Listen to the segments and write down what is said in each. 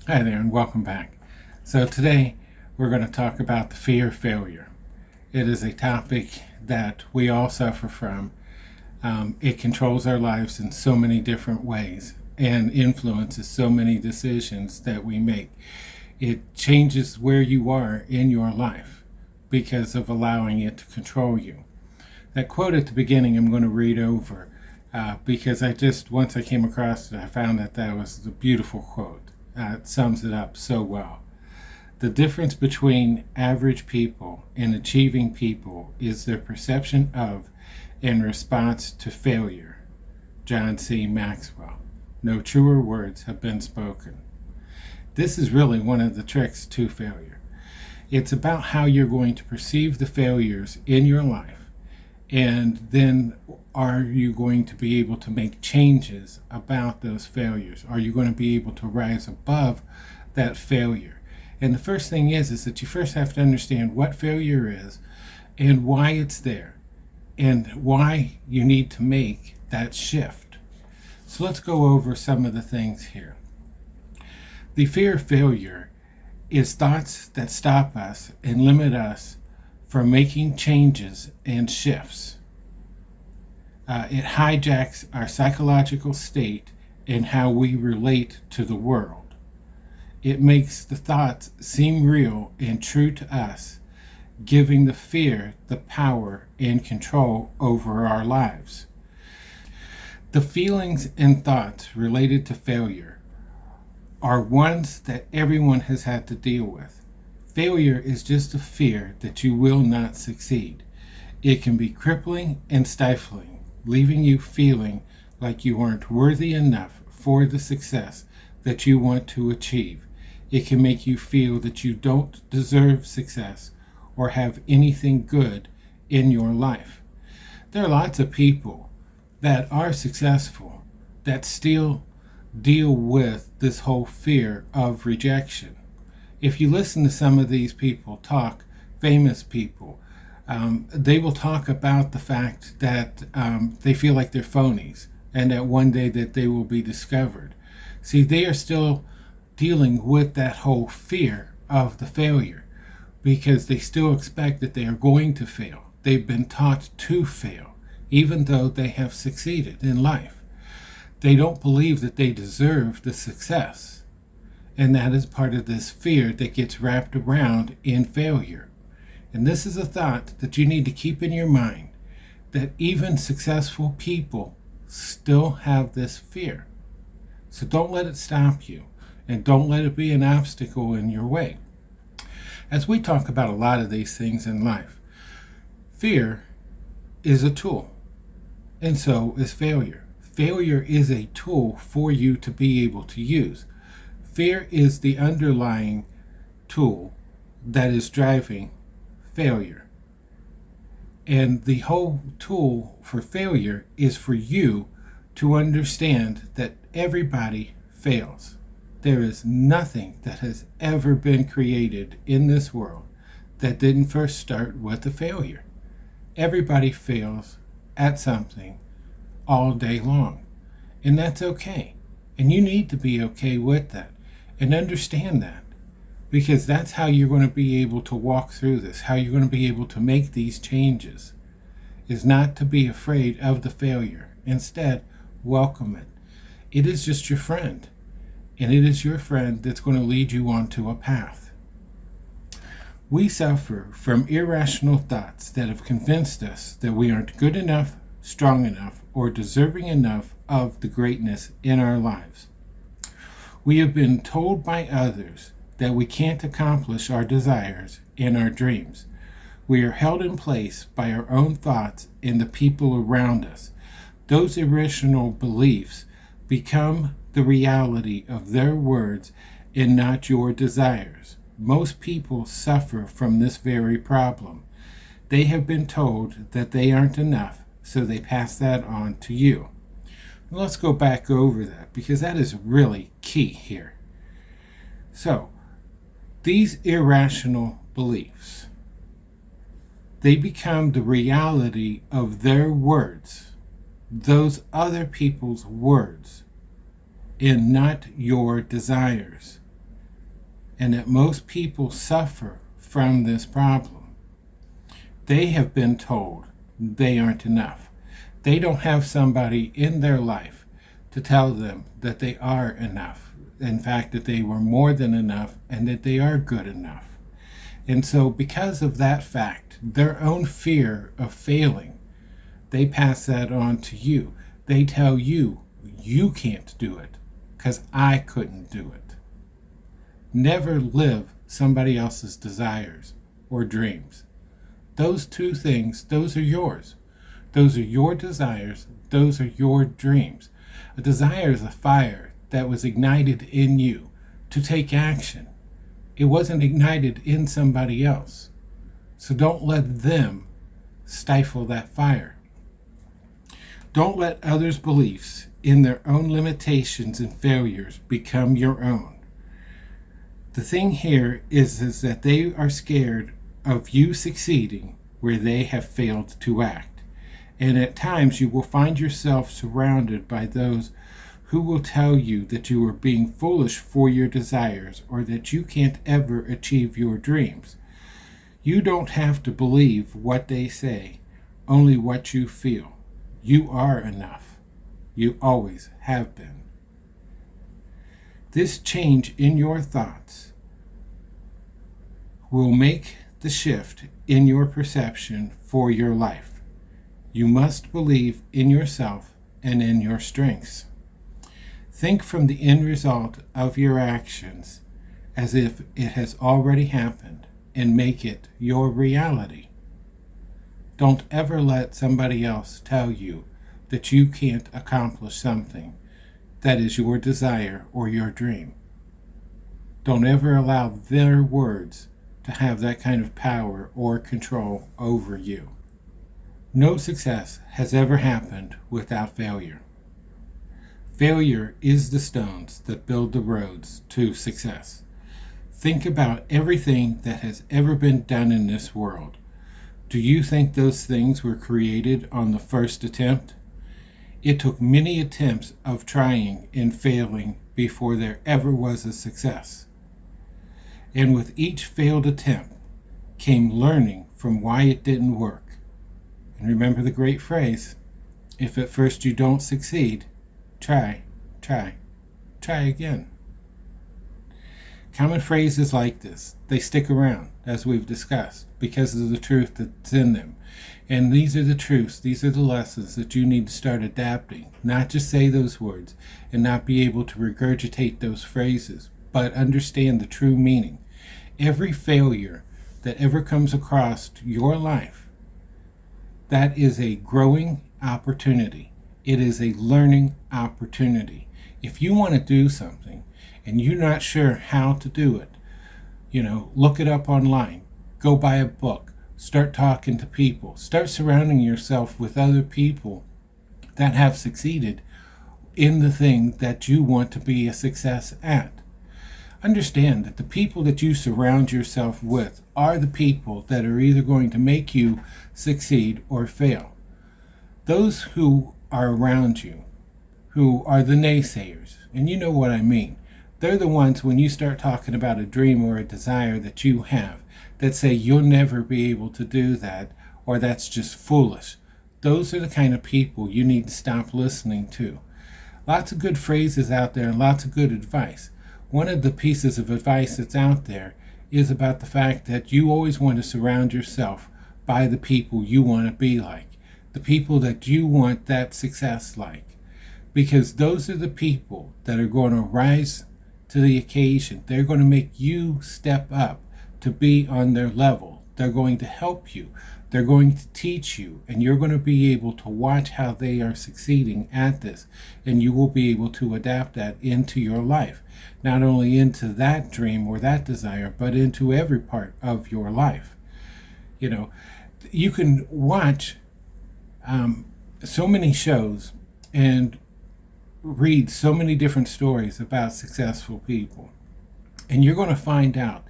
Hi there, and welcome back. So, today we're going to talk about the fear of failure. It is a topic that we all suffer from. It controls our lives in so many different ways and influences so many decisions that we make. It changes where you are in your life because of allowing it to control you. That quote at the beginning, I'm going to read over because once I came across it, I found that was a beautiful quote. It sums it up so well. The difference between average people and achieving people is their perception of and response to failure. John C. Maxwell. No truer words have been spoken. This is really one of the tricks to failure. It's about how you're going to perceive the failures in your life, and then are you going to be able to make changes about those failures? Are you going to be able to rise above that failure? And the first thing is that you first have to understand what failure is and why it's there and why you need to make that shift. So let's go over some of the things here. The fear of failure is thoughts that stop us and limit us from making changes and shifts. It hijacks our psychological state and how we relate to the world. It makes the thoughts seem real and true to us, giving the fear the power and control over our lives. The feelings and thoughts related to failure are ones that everyone has had to deal with. Failure is just a fear that you will not succeed. It can be crippling and stifling, leaving you feeling like you aren't worthy enough for the success that you want to achieve. It can make you feel that you don't deserve success or have anything good in your life. There are lots of people that are successful that still deal with this whole fear of rejection. If you listen to some of these people talk, famous people, they will talk about the fact that they feel like they're phonies and that one day that they will be discovered. See, they are still dealing with that whole fear of the failure because they still expect that they are going to fail. They've been taught to fail, even though they have succeeded in life. They don't believe that they deserve the success. And that is part of this fear that gets wrapped around in failure. And this is a thought that you need to keep in your mind, that even successful people still have this fear. So don't let it stop you, and don't let it be an obstacle in your way. As we talk about a lot of these things in life, fear is a tool, and so is failure. Failure is a tool for you to be able to use. Fear is the underlying tool that is driving failure. And the whole tool for failure is for you to understand that everybody fails. There is nothing that has ever been created in this world that didn't first start with a failure. Everybody fails at something all day long. And that's okay. And you need to be okay with that and understand that. Because that's how you're going to be able to walk through this, how you're going to be able to make these changes, is not to be afraid of the failure. Instead, welcome it. It is just your friend, and it is your friend that's going to lead you onto a path. We suffer from irrational thoughts that have convinced us that we aren't good enough, strong enough, or deserving enough of the greatness in our lives. We have been told by others that we can't accomplish our desires and our dreams. We are held in place by our own thoughts and the people around us. Those irrational beliefs become the reality of their words and not your desires. Most people suffer from this very problem. They have been told that they aren't enough, so they pass that on to you. Let's go back over that because that is really key here. So, these irrational beliefs, they become the reality of their words, those other people's words, and not your desires. and that most people suffer from this problem. They have been told they aren't enough. They don't have somebody in their life to tell them that they are enough. In fact, that they were more than enough and that they are good enough. And so because of that fact, their own fear of failing, they pass that on to you. They tell you, you can't do it because I couldn't do it. Never live somebody else's desires or dreams. Those two things, those are yours. Those are your desires. Those are your dreams. A desire is a fire that was ignited in you to take action. It wasn't ignited in somebody else. So don't let them stifle that fire. Don't let others' beliefs in their own limitations and failures become your own. The thing here is that they are scared of you succeeding where they have failed to act. And at times you will find yourself surrounded by those who will tell you that you are being foolish for your desires or that you can't ever achieve your dreams. You don't have to believe what they say, only what you feel. You are enough. You always have been. This change in your thoughts will make the shift in your perception for your life. You must believe in yourself and in your strengths. Think from the end result of your actions as if it has already happened and make it your reality. Don't ever let somebody else tell you that you can't accomplish something that is your desire or your dream. Don't ever allow their words to have that kind of power or control over you. No success has ever happened without failure. Failure is the stones that build the roads to success. Think about everything that has ever been done in this world. Do you think those things were created on the first attempt? It took many attempts of trying and failing before there ever was a success. And with each failed attempt came learning from why it didn't work. And remember the great phrase, if at first you don't succeed, try again. Common phrases like this, they stick around, as we've discussed, because of the truth that's in them. And these are the truths, these are the lessons that you need to start adapting. Not just say those words and not be able to regurgitate those phrases, but understand the true meaning. Every failure that ever comes across your life, that is a growing opportunity. It is a learning opportunity. If you want to do something and you're not sure how to do it, look it up online. Go buy a book. Start talking to people. Start surrounding yourself with other people that have succeeded in the thing that you want to be a success at. Understand that the people that you surround yourself with are the people that are either going to make you succeed or fail. Those who are around you, who are the naysayers, and you know what I mean. They're the ones when you start talking about a dream or a desire that you have that say you'll never be able to do that or that's just foolish. Those are the kind of people you need to stop listening to. Lots of good phrases out there and lots of good advice. One of the pieces of advice that's out there is about the fact that you always want to surround yourself by the people you want to be like, the people that you want that success like, because those are the people that are going to rise to the occasion. They're going to make you step up to be on their level. They're going to help you. They're going to teach you, and you're going to be able to watch how they are succeeding at this, and you will be able to adapt that into your life, not only into that dream or that desire, but into every part of your life. You can watch so many shows and read so many different stories about successful people, and you're going to find out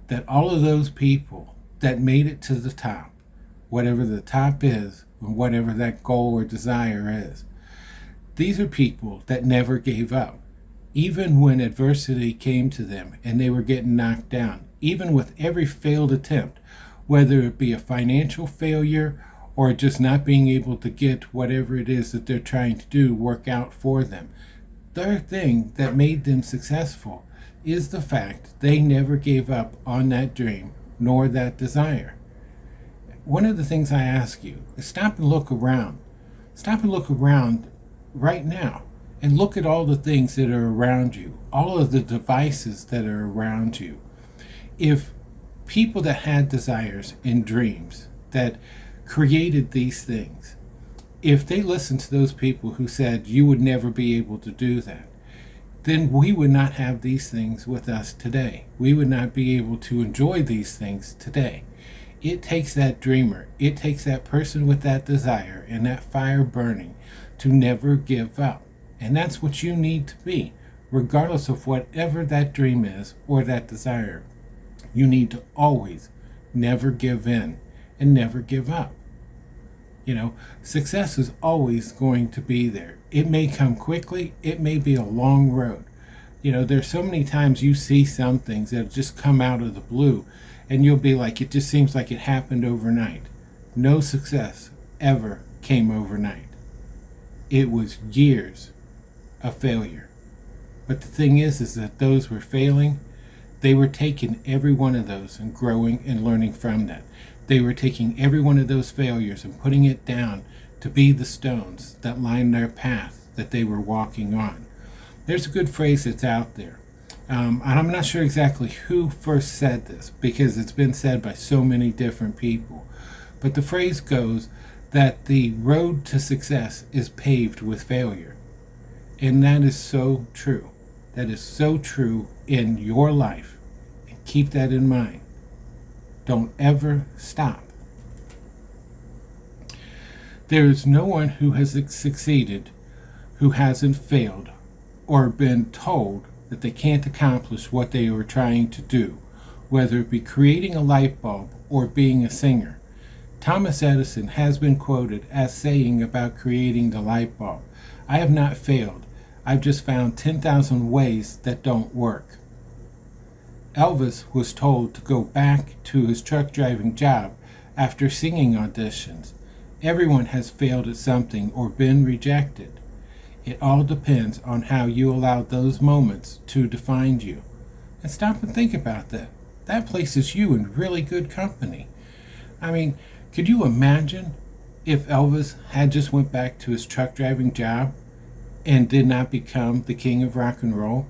that all of those people that made it to the top, whatever the top is, whatever that goal or desire is, these are people that never gave up. Even when adversity came to them and they were getting knocked down, even with every failed attempt, whether it be a financial failure or just not being able to get whatever it is that they're trying to do work out for them, the thing that made them successful is the fact they never gave up on that dream nor that desire. One of the things I ask you is stop and look around. Stop and look around right now and look at all the things that are around you, all of the devices that are around you. If people that had desires and dreams that created these things, if they listened to those people who said you would never be able to do that, then we would not have these things with us today. We would not be able to enjoy these things today. It takes that dreamer, it takes that person with that desire and that fire burning to never give up. And that's what you need to be, regardless of whatever that dream is or that desire. You need to always never give in and never give up. Success is always going to be there. It may come quickly, it may be a long road. There's so many times you see some things that just come out of the blue and you'll be like, it just seems like it happened overnight. No success ever came overnight. It was years of failure. But the thing is that those were failing. They were taking every one of those and growing and learning from that. They were taking every one of those failures and putting it down to be the stones that lined their path that they were walking on. There's a good phrase that's out there. And I'm not sure exactly who first said this because it's been said by so many different people. But the phrase goes that the road to success is paved with failure. And that is so true. That is so true in your life. And keep that in mind. Don't ever stop. There is no one who has succeeded who hasn't failed or been told that they can't accomplish what they were trying to do, whether it be creating a light bulb or being a singer. Thomas Edison has been quoted as saying about creating the light bulb, "I have not failed. I've just found 10,000 ways that don't work." Elvis was told to go back to his truck driving job after singing auditions. Everyone has failed at something or been rejected. It all depends on how you allow those moments to define you. And stop and think about that. That places you in really good company. I mean, could you imagine if Elvis had just went back to his truck driving job and did not become the king of rock and roll?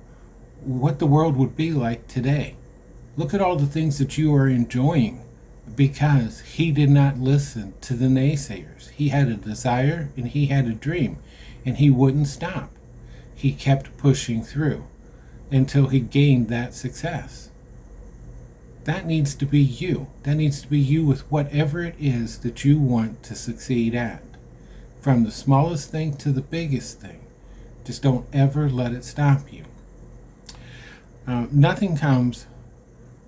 What the world would be like today. Look at all the things that you are enjoying because he did not listen to the naysayers. He had a desire and he had a dream and he wouldn't stop. He kept pushing through until he gained that success. That needs to be you. That needs to be you with whatever it is that you want to succeed at. From the smallest thing to the biggest thing. Just don't ever let it stop you. Nothing comes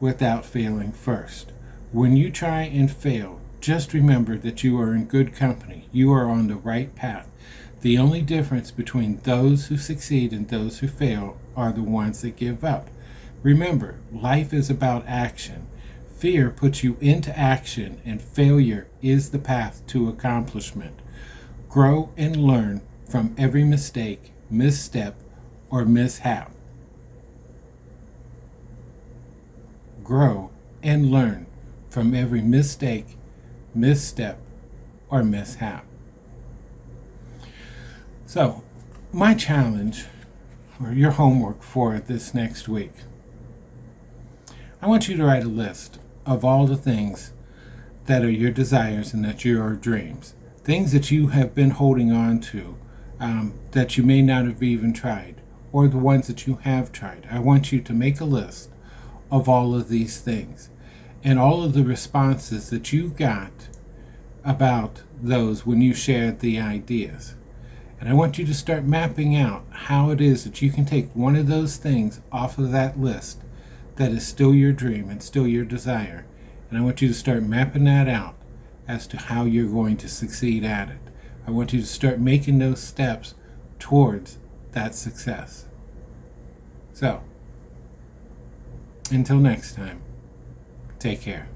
without failing first. When you try and fail, just remember that you are in good company. You are on the right path. The only difference between those who succeed and those who fail are the ones that give up. Remember, life is about action. Fear puts you into action, and failure is the path to accomplishment. Grow and learn from every mistake, misstep, or mishap. Grow and learn from every mistake, misstep, or mishap. So, my challenge, or your homework for this next week, I want you to write a list of all the things that are your desires and that are your dreams. Things that you have been holding on to that you may not have even tried, or the ones that you have tried. I want you to make a list of all of these things and all of the responses that you got about those when you shared the ideas. And I want you to start mapping out how it is that you can take one of those things off of that list that is still your dream and still your desire. And I want you to start mapping that out as to how you're going to succeed at it. I want you to start making those steps towards that success. So, until next time, take care.